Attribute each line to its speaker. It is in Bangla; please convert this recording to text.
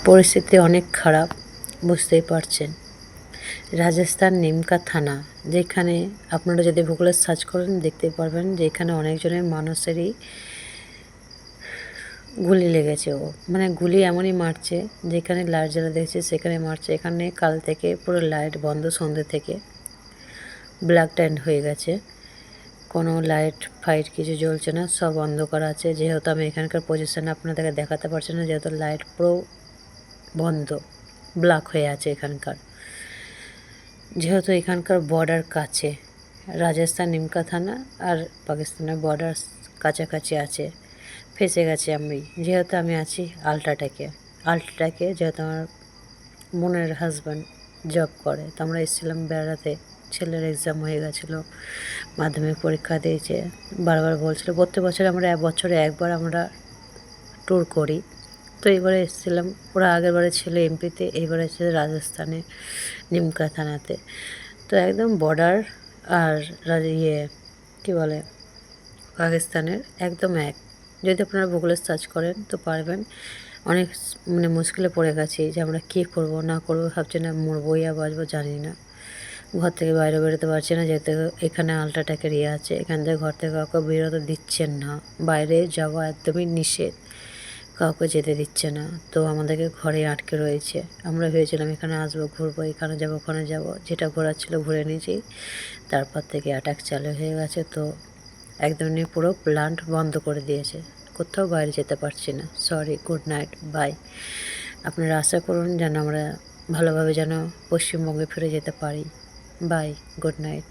Speaker 1: পরিস্থিতি অনেক খারাপ, বুঝতেই পারছেন। রাজস্থান নিমকা থানা, যেখানে আপনারা যদি গুগলে সার্চ করেন দেখতে পারবেন যে এখানে অনেকজনের মানুষেরই গুলি লেগেছে। মানে গুলি এমনই মারছে, যেখানে লাইট জ্বালা দেখছে সেখানে মারছে। এখানে কাল থেকে পুরো লাইট বন্ধ, সন্ধ্যে থেকে ব্ল্যাক টাইম হয়ে গেছে। কোনো লাইট ফাইট কিছু জ্বলছে না, সব অন্ধকার আছে। যেহেতু আমি এখানকার পজিশানে আপনাদেরকে দেখাতে পারছি না, যেহেতু লাইট পুরো বন্ধ, ব্ল্যাক হয়ে আছে এখানকার। যেহেতু এখানকার বর্ডার কাছে, রাজস্থান নিমকা থানা আর পাকিস্তানের বর্ডার কাছাকাছি আছে, ফেঁসে গেছি আমি। যেহেতু আমি আছি আল্ট্রাটেকে, যেহেতু আমার বোনের হাজব্যান্ড জব করে, তো আমরা এসেছিলাম বেড়াতে। ছেলের এক্সাম হয়ে গেছিলো, মাধ্যমিক পরীক্ষা দিয়েছে। বারবার বলছিল প্রত্যেক বছর আমরা বছরে একবার আমরা ট্যুর করি। তো এবারে এসেছিলাম, ওরা আগের বারে ছিল এমপিতে, এবারে এসেছে রাজস্থানে নিমকা থানাতে। তো একদম বর্ডার আর কী বলে পাকিস্তানের একদম এক। যদি আপনারা গুগলে সার্চ করেন তো পারবেন। অনেক মানে মুশকিলে পড়ে গেছি যে আমরা কী করবো না করবো, ভাবছি না মরবো ইয়া বাঁচবো জানি না। ঘর থেকে বাইরে বেরোতে পারছি না, যেহেতু এখানে আল্ট্রাটেকের আছে। এখান থেকে ঘর থেকে কাউকে বেরোতে দিচ্ছেন না, বাইরে যাওয়া একদমই নিষেধ, কাউকে যেতে দিচ্ছে না। তো আমাদেরকে ঘরে আটকে রয়েছে। আমরা ভেবেছিলাম এখানে আসবো, ঘুরবো, এখানে যাবো ওখানে যাবো, যেটা ঘোরার ছিল ঘুরে নিয়েছি। তারপর থেকে অ্যাটাক চালু হয়ে গেছে। তো একদমই পুরো প্ল্যান্ট বন্ধ করে দিয়েছে, কোথাও বাইরে যেতে পারছি না। Sorry, good night, bye. আপনারা আশা করুন যেন আমরা ভালোভাবে যেন পশ্চিমবঙ্গে ফিরে যেতে পারি। Bye, good night.